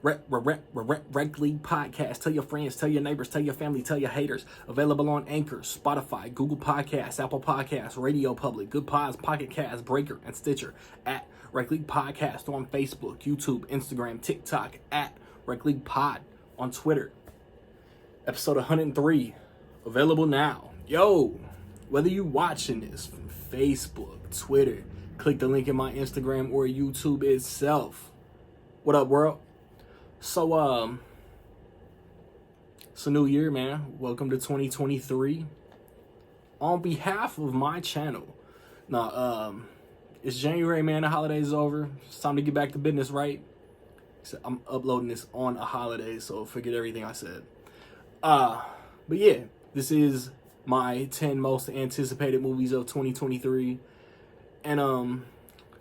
Rec League Podcast. Tell your friends, tell your neighbors, tell your family, tell your haters. Available on Anchor, Spotify, Google Podcasts, Apple Podcasts, Radio Public, Good Pods, Pocket Cast, Breaker, and Stitcher. At Rec League Podcast on Facebook, YouTube, Instagram, TikTok. At Rec League Pod on Twitter. Episode 103. Available now. Yo, whether you watching this from Facebook, Twitter, click the link in my Instagram or YouTube itself. What up, world? So, it's a new year, man. Welcome to 2023. On behalf of my channel. Now, it's January, man. The holiday's over. It's time to get back to business, right? I'm uploading this on a holiday, so forget everything I said. But yeah, this is my 10 most anticipated movies of 2023. And,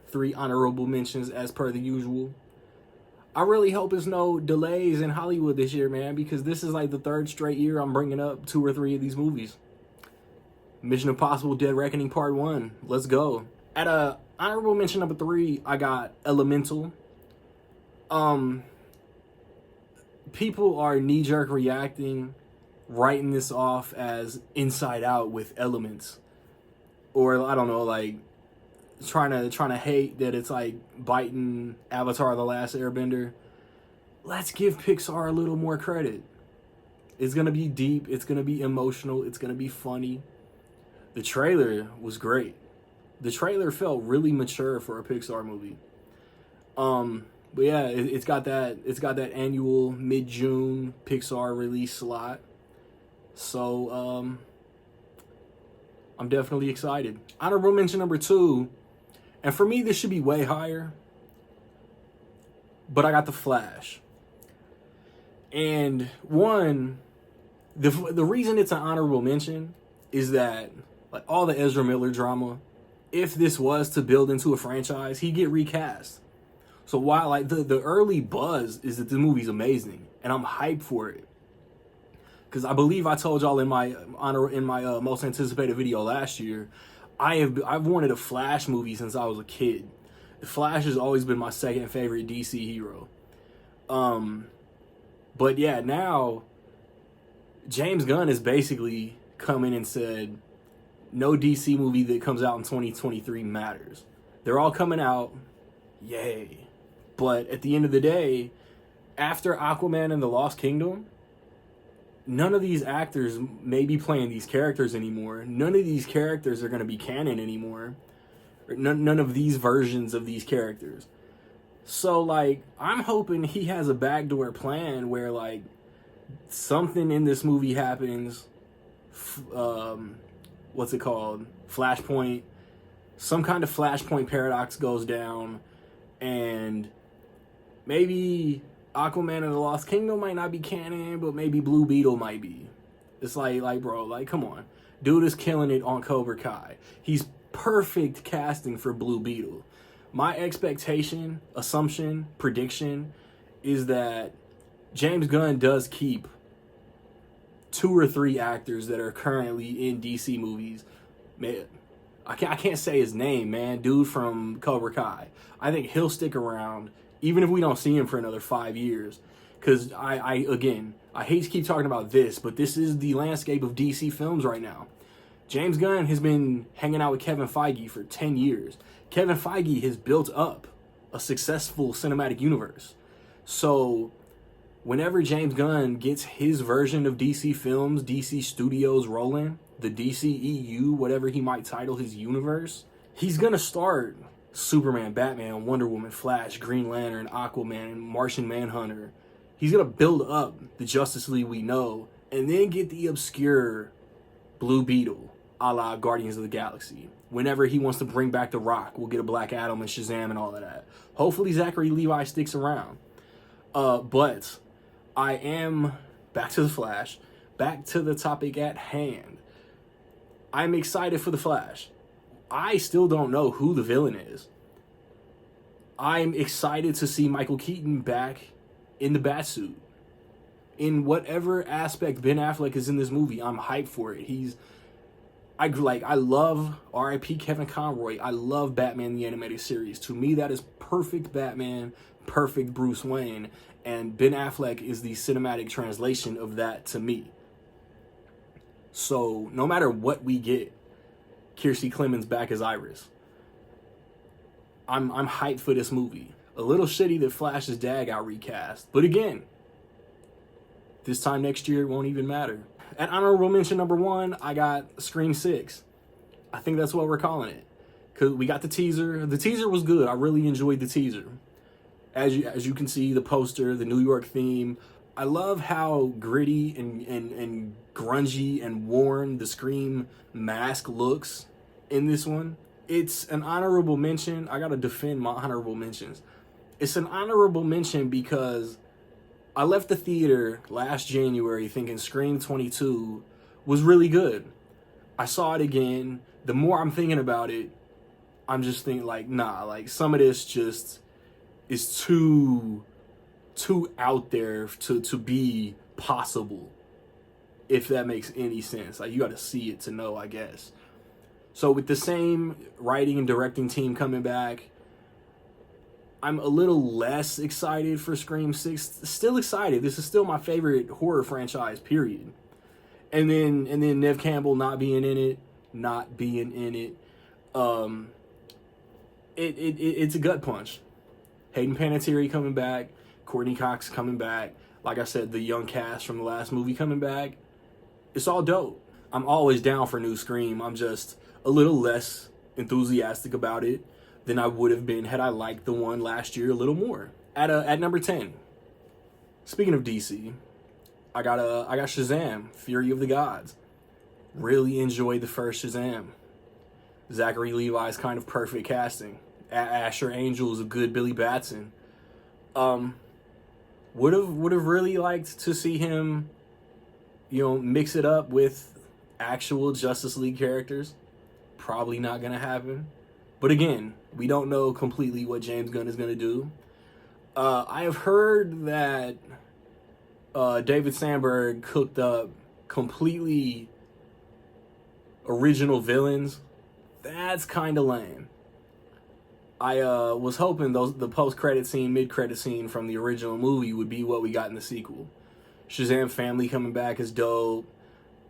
3 honorable mentions as per the usual. I really hope there's no delays in Hollywood this year, man, because this is like the 3rd straight year I'm bringing up 2 or 3 of these movies. Mission Impossible Dead Reckoning Part 1. Let's go. At honorable mention number 3, I got Elemental. People are knee-jerk reacting, writing this off as Inside Out with elements. Or, I don't know, like, trying to hate that it's like biting Avatar: The Last Airbender. Let's give Pixar a little more credit. It's gonna be deep, it's gonna be emotional, it's gonna be funny. The trailer was great. The trailer felt really mature for a Pixar movie. But yeah, it's got that annual mid-June Pixar release slot. So I'm definitely excited. Honorable mention number 2. And for me, this should be way higher. But I got The Flash. And one, the reason it's an honorable mention is that, like, all the Ezra Miller drama, if this was to build into a franchise, he'd get recast. So while, like, the early buzz is that the movie's amazing, and I'm hyped for it. Because I believe I told y'all in my most anticipated video last year, I've wanted a Flash movie since I was a kid. The Flash has always been my second favorite DC hero. But yeah, now James Gunn has basically come in and said no DC movie that comes out in 2023 matters. They're all coming out, yay. But at the end of the day, after Aquaman and the Lost Kingdom, none of these actors may be playing these characters anymore. None of these characters are going to be canon anymore. None of these versions of these characters. So, like, I'm hoping he has a backdoor plan where, like, something in this movie happens. What's it called? Flashpoint. Some kind of Flashpoint paradox goes down. And maybe Aquaman and the Lost Kingdom might not be canon, but maybe Blue Beetle might be. It's like, bro, like, come on. Dude is killing it on Cobra Kai. He's perfect casting for Blue Beetle. My expectation, assumption, prediction is that James Gunn does keep 2 or 3 actors that are currently in DC movies. Man, I can't say his name, man. Dude from Cobra Kai. I think he'll stick around even if we don't see him for another 5 years. Because I hate to keep talking about this, but this is the landscape of DC films right now. James Gunn has been hanging out with Kevin Feige for 10 years. Kevin Feige has built up a successful cinematic universe. So whenever James Gunn gets his version of DC films, DC Studios rolling, the DCEU, whatever he might title his universe, he's going to start Superman, Batman, Wonder Woman, Flash, Green Lantern, Aquaman, Martian Manhunter. He's going to build up the Justice League we know and then get the obscure Blue Beetle, a la Guardians of the Galaxy. Whenever he wants to bring back The Rock, we'll get a Black Adam and Shazam and all of that. Hopefully Zachary Levi sticks around. But I am, back to The Flash, back to the topic at hand. I'm excited for The Flash. I still don't know who the villain is. I'm excited to see Michael Keaton back in the Batsuit. In whatever aspect Ben Affleck is in this movie, I'm hyped for it. I love R.I.P. Kevin Conroy. I love Batman the Animated Series. To me, that is perfect Batman, perfect Bruce Wayne, and Ben Affleck is the cinematic translation of that to me. So no matter what we get, Kiersey Clemons back as Iris. I'm hyped for this movie. A little shitty that Flash's dad got recast, but again, this time next year it won't even matter. At honorable mention number 1, I got Scream 6. I think that's what we're calling it. Because we got the teaser. The teaser was good. I really enjoyed the teaser. As you can see, the poster, the New York theme. I love how gritty and grungy and worn the Scream mask looks in this one. It's an honorable mention. I got to defend my honorable mentions. It's an honorable mention because I left the theater last January thinking Scream 22 was really good. I saw it again. The more I'm thinking about it, I'm just thinking like, nah, like some of this just is too out there to be possible, if that makes any sense. Like you got to see it to know, I guess. So with the same writing and directing team coming back, I'm a little less excited for Scream 6. Still excited. This is still my favorite horror franchise, period. And then Neve Campbell not being in it. It's a gut punch. Hayden Panettiere coming back. Courtney Cox coming back. Like I said, the young cast from the last movie coming back. It's all dope. I'm always down for new Scream. I'm just a little less enthusiastic about it than I would have been had I liked the one last year a little more. At number 10, speaking of DC, I got Shazam, Fury of the Gods. Really enjoyed the first Shazam. Zachary Levi's kind of perfect casting. Asher Angel is a good Billy Batson. Would have really liked to see him, mix it up with actual Justice League characters. Probably not gonna happen. But again, we don't know completely what James Gunn is going to do. I have heard that David Sandberg cooked up completely original villains. That's kind of lame. I was hoping the post-credit scene, mid-credit scene from the original movie would be what we got in the sequel. Shazam family coming back is dope.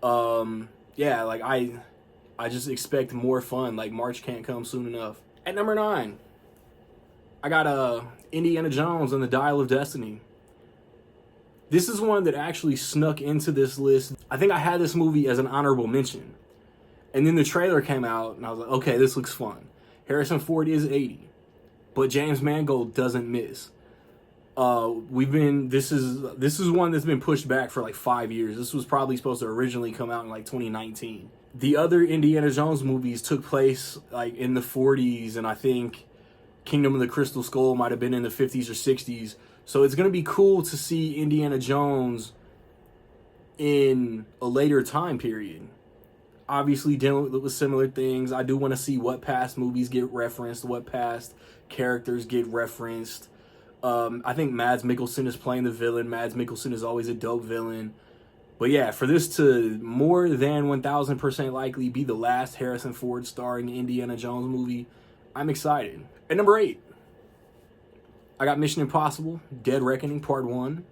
Yeah, like I just expect more fun. Like March can't come soon enough. At number 9, I got Indiana Jones and the Dial of Destiny. This is one that actually snuck into this list. I think I had this movie as an honorable mention. And then the trailer came out and I was like, okay, this looks fun. Harrison Ford is 80, but James Mangold doesn't miss. This is one that's been pushed back for like 5 years. This was probably supposed to originally come out in like 2019. The other Indiana Jones movies took place like in the 40s, and I think Kingdom of the Crystal Skull might have been in the 50s or 60s. So it's going to be cool to see Indiana Jones in a later time period. Obviously dealing with similar things. I do want to see what past movies get referenced, what past characters get referenced. I think Mads Mikkelsen is playing the villain. Mads Mikkelsen is always a dope villain. But yeah, for this to more than 1,000% likely be the last Harrison Ford starring Indiana Jones movie, I'm excited. At number 8, I got Mission Impossible, Dead Reckoning Part 1.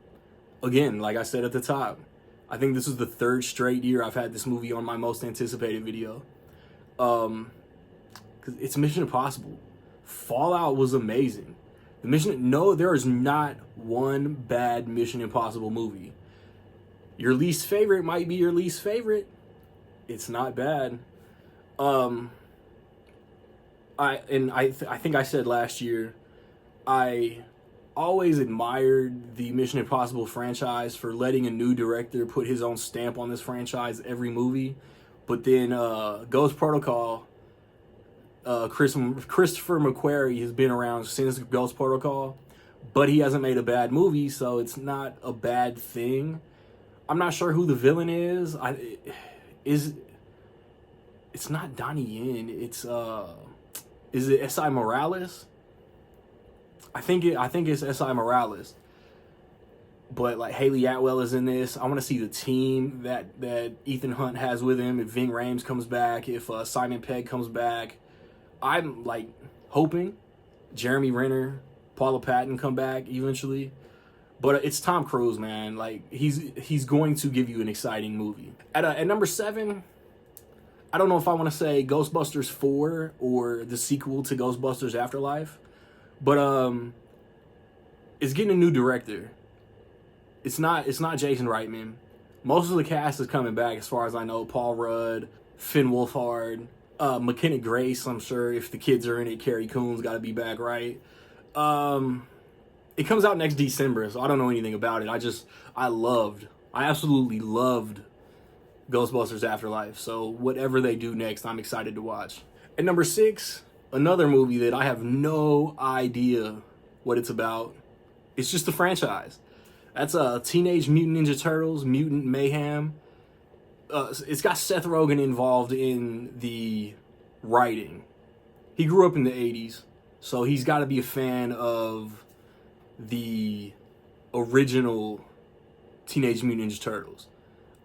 Again, like I said at the top, I think this is the 3rd straight year I've had this movie on my most anticipated video. 'Cause it's Mission Impossible. Fallout was amazing. There is not one bad Mission Impossible movie. Your least favorite might be your least favorite. It's not bad. I think I said last year, I always admired the Mission Impossible franchise for letting a new director put his own stamp on this franchise every movie. But then Ghost Protocol, Christopher McQuarrie has been around since Ghost Protocol, but he hasn't made a bad movie, so it's not a bad thing. I'm not sure who the villain is. It's not Donnie Yen. Is it S.I. Morales? I think it's S.I. Morales. But like Haley Atwell is in this. I want to see the team that Ethan Hunt has with him. If Ving Rhames comes back, if Simon Pegg comes back, I'm like hoping Jeremy Renner, Paula Patton come back eventually. But it's Tom Cruise, man. Like he's going to give you an exciting movie. At number 7, I don't know if I want to say Ghostbusters 4 or the sequel to Ghostbusters Afterlife, but it's getting a new director. It's not Jason Reitman. Most of the cast is coming back, as far as I know. Paul Rudd, Finn Wolfhard, McKenna Grace. I'm sure if the kids are in it, Carrie Coon's got to be back, right? It comes out next December, so I don't know anything about it. I absolutely loved Ghostbusters Afterlife. So whatever they do next, I'm excited to watch. At number 6, another movie that I have no idea what it's about. It's just a franchise. That's Teenage Mutant Ninja Turtles, Mutant Mayhem. It's got Seth Rogen involved in the writing. He grew up in the 80s, so he's got to be a fan of the original Teenage Mutant Ninja Turtles.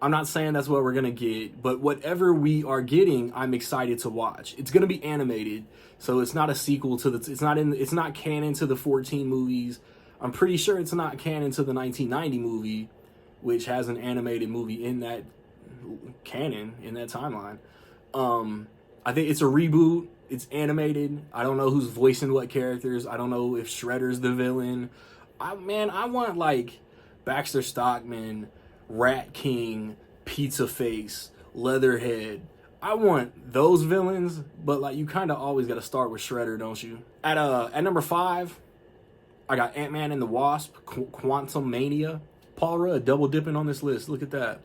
I'm not saying that's what we're going to get, but whatever we are getting, I'm excited to watch. It's going to be animated, so it's not a sequel to it's not canon to the 14 movies. I'm pretty sure it's not canon to the 1990 movie, which has an animated movie in that canon, in that timeline. I think it's a reboot. It's animated. I don't know who's voicing what characters. I don't know if Shredder's the villain. I want like Baxter Stockman, Rat King, Pizza Face, Leatherhead. I want those villains, but like you kind of always got to start with Shredder, don't you? At number 5, I got AntMan and the Wasp, Quantum Mania. Paul Rudd double dipping on this list. Look at that.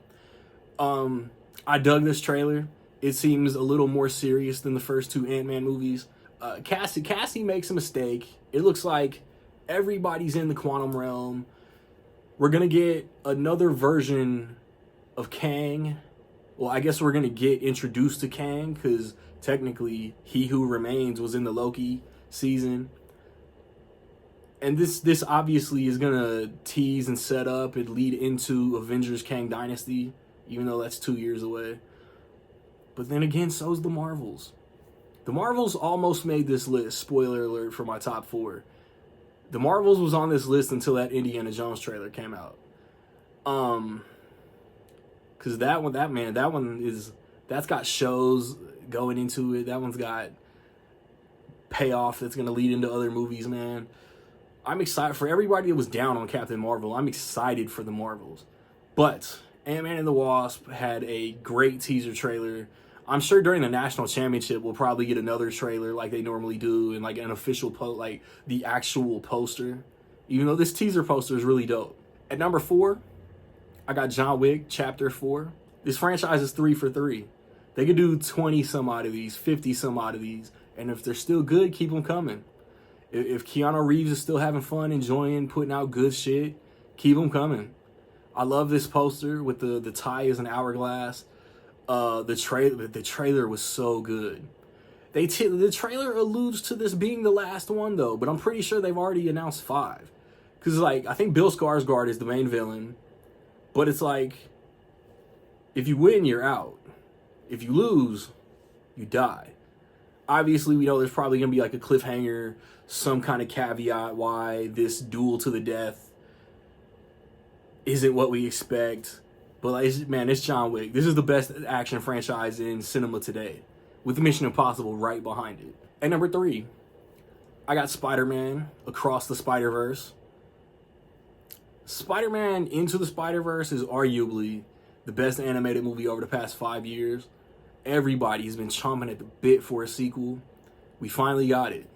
I dug this trailer. It seems a little more serious than the first 2 Ant-Man movies. Cassie makes a mistake. It looks like everybody's in the quantum realm. We're going to get another version of Kang. Well, I guess we're going to get introduced to Kang because technically He Who Remains was in the Loki season. And this obviously is going to tease and set up and lead into Avengers Kang Dynasty, even though that's 2 years away. But then again, so's the Marvels. The Marvels almost made this list. Spoiler alert for my top 4. The Marvels was on this list until that Indiana Jones trailer came out. Because that's got shows going into it. That one's got payoff that's going to lead into other movies, man. I'm excited for everybody that was down on Captain Marvel. I'm excited for the Marvels. But Ant-Man and the Wasp had a great teaser trailer. I'm sure during the national championship we'll probably get another trailer like they normally do, and like an official like the actual poster. Even though this teaser poster is really dope. At number 4, I got John Wick Chapter 4. This franchise is 3 for 3. They could do 20 some odd of these, 50 some odd of these, and if they're still good, keep them coming. If Keanu Reeves is still having fun, enjoying, putting out good shit, keep them coming. I love this poster with the tie as an hourglass. The trailer was so good. The trailer alludes to this being the last one though, but I'm pretty sure they've already announced 5. Cause like I think Bill Skarsgård is the main villain, but it's like if you win, you're out. If you lose, you die. Obviously, we know there's probably gonna be like a cliffhanger, some kind of caveat why this duel to the death isn't what we expect. But like, man, it's John Wick. This is the best action franchise in cinema today, with Mission Impossible right behind it. At number 3, I got Spider-Man Across the SpiderVerse. Spider-Man Into the Spider-Verse is arguably the best animated movie over the past 5 years. Everybody's been chomping at the bit for a sequel. We finally got it.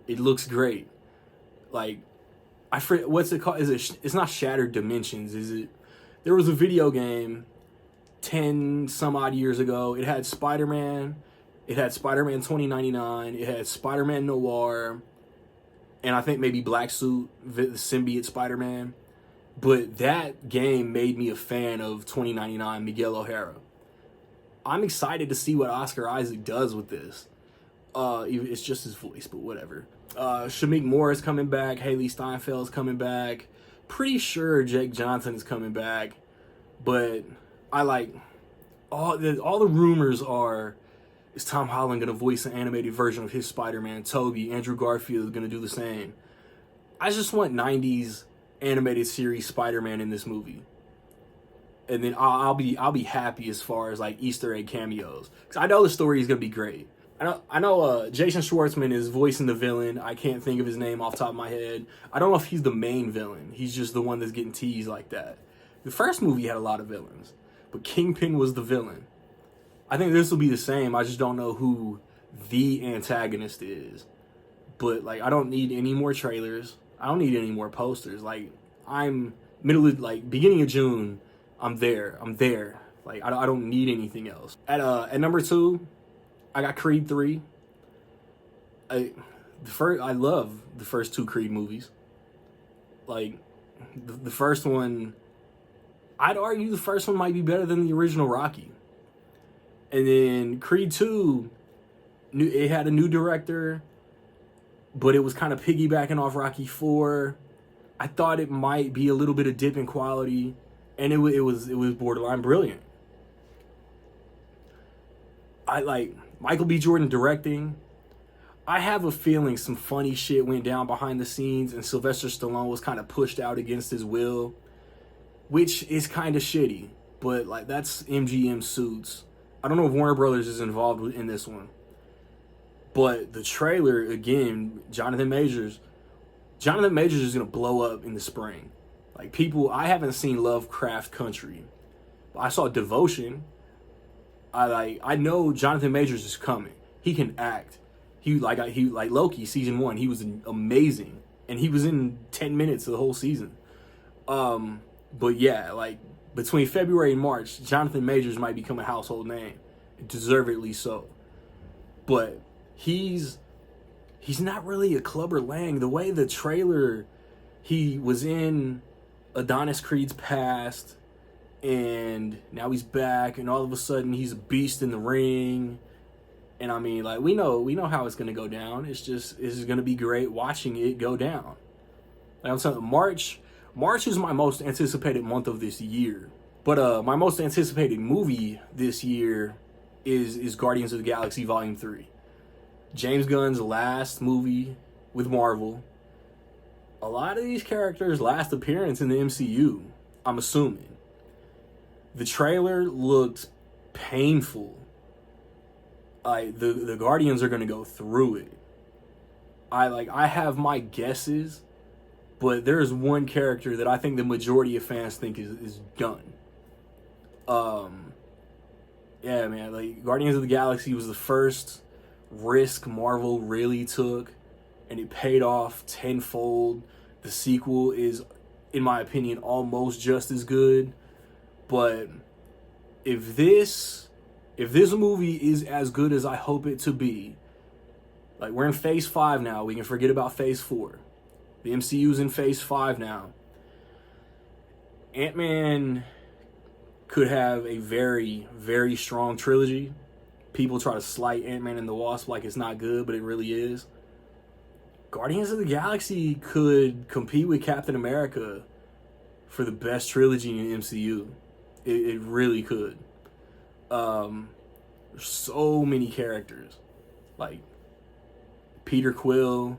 It looks great. Like, I forget, what's it called? It's not Shattered Dimensions, is it? There was a video game 10 some odd years ago. It had Spider-Man. It had Spider-Man 2099. It had Spider-Man Noir. And I think maybe Black Suit, the symbiote Spider-Man. But that game made me a fan of 2099, Miguel O'Hara. I'm excited to see what Oscar Isaac does with this. It's just his voice, but whatever. Shamik Moore is coming back. Haley Steinfeld's coming back. Pretty sure Jake Johnson is coming back, but I like all the rumors are, is Tom Holland gonna voice an animated version of his Spider-Man? Toby, Andrew Garfield is gonna do the same. I just want 90s animated series Spider-Man in this movie, and then I'll be happy as far as like Easter egg cameos, because I know the story is gonna be great. I know Jason Schwartzman is voicing the villain. I can't think of his name off the top of my head. I don't know if he's the main villain. He's just the one that's getting teased like that. The first movie had a lot of villains, but Kingpin was the villain. I think this will be the same. I just don't know who the antagonist is. But like, I don't need any more trailers. I don't need any more posters. Like, I'm beginning of June. I'm there. Like, I don't need anything else. At number 2, I got Creed 3. I love the first 2 Creed movies. Like, the first one, I'd argue the first one might be better than the original Rocky. And then Creed 2, it had a new director, but it was kind of piggybacking off Rocky 4. I thought it might be a little bit of dip in quality, and it was borderline brilliant. I like Michael B. Jordan directing. I have a feeling some funny shit went down behind the scenes, and Sylvester Stallone was kind of pushed out against his will, which is kind of shitty. But like, that's MGM Suits. I don't know if Warner Brothers is involved in this one. But the trailer, again, Jonathan Majors is going to blow up in the spring. Like, people, I haven't seen Lovecraft Country. I saw Devotion. I know Jonathan Majors is coming. He can act. He like Loki season 1. He was amazing, and he was in 10 minutes of the whole season. But yeah, like, between February and March, Jonathan Majors might become a household name, deservedly so. But he's not really a Clubber Lang. The way the trailer, he was in Adonis Creed's past, and now he's back, and all of a sudden he's a beast in the ring. And I mean, like, we know how it's gonna go down. It's gonna be great watching it go down. Like I'm saying, March is my most anticipated month of this year. But my most anticipated movie this year is Guardians of the Galaxy Volume 3. James Gunn's last movie with Marvel. A lot of these characters' last appearance in the MCU, I'm assuming. The trailer looked painful. Like, the Guardians are gonna go through it. I have my guesses, but there's one character that I think the majority of fans think is done. Yeah, man, like, Guardians of the Galaxy was the first risk Marvel really took, and it paid off tenfold. The sequel is, in my opinion, almost just as good. But if this movie is as good as I hope it to be, like, we're in Phase 5 now. We can forget about Phase 4. The MCU's in Phase 5 now. AntMan could have a very, very strong trilogy. People try to slight Ant-Man and the Wasp like it's not good, but it really is. Guardians of the Galaxy could compete with Captain America for the best trilogy in the MCU. It really could. There's so many characters. Like, Peter Quill,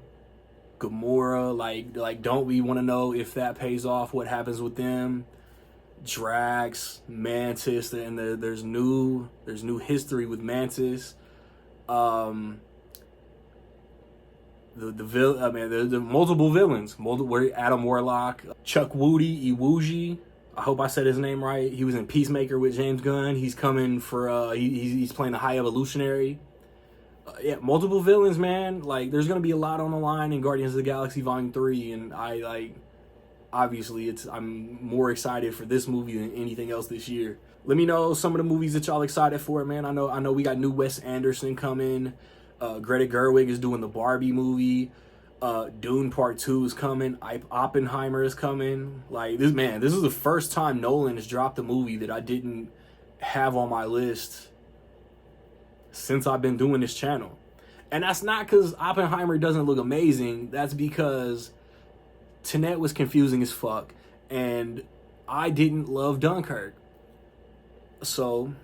Gamora, like don't we want to know if that pays off, what happens with them? Drax, Mantis, and there's new history with Mantis. The multiple villains, Adam Warlock, Chuck Iwuji. I hope I said his name right. He was in Peacemaker with James Gunn. He's coming for he's playing the High Evolutionary. Yeah, multiple villains, man. Like, there's gonna be a lot on the line in Guardians of the Galaxy Volume 3, and obviously I'm more excited for this movie than anything else this year. Let me know some of the movies that y'all excited for, man. I know we got new Wes Anderson coming. Greta Gerwig is doing the Barbie movie. Dune Part 2 is coming. Oppenheimer is coming. Like, this is the first time Nolan has dropped a movie that I didn't have on my list since I've been doing this channel. And that's not because Oppenheimer doesn't look amazing. That's because Tenet was confusing as fuck, and I didn't love Dunkirk. So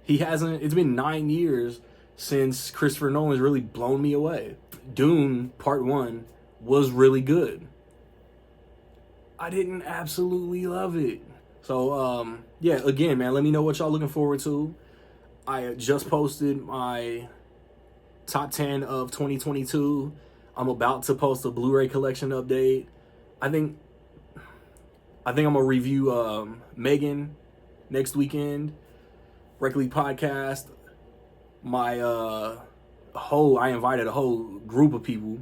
it's been 9 years since Christopher Nolan's really blown me away. Dune Part 1 was really good. I didn't absolutely love it. So, yeah, again, man, let me know what y'all looking forward to. I just posted my top 10 of 2022. I'm about to post a Blu-ray collection update. I think I'm gonna review Megan next weekend. Rec League podcast. I invited a whole group of people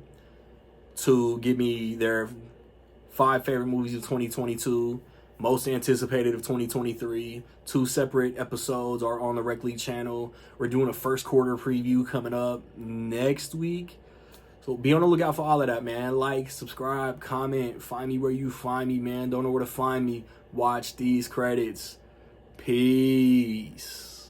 to give me their 5 favorite movies of 2022, most anticipated of 2023. 2 separate episodes are on the Rec League channel. We're doing a first quarter preview coming up next week. So be on the lookout for all of that, man. Like, subscribe, comment, find me where you find me, man. Don't know where to find me. Watch these credits. Peace.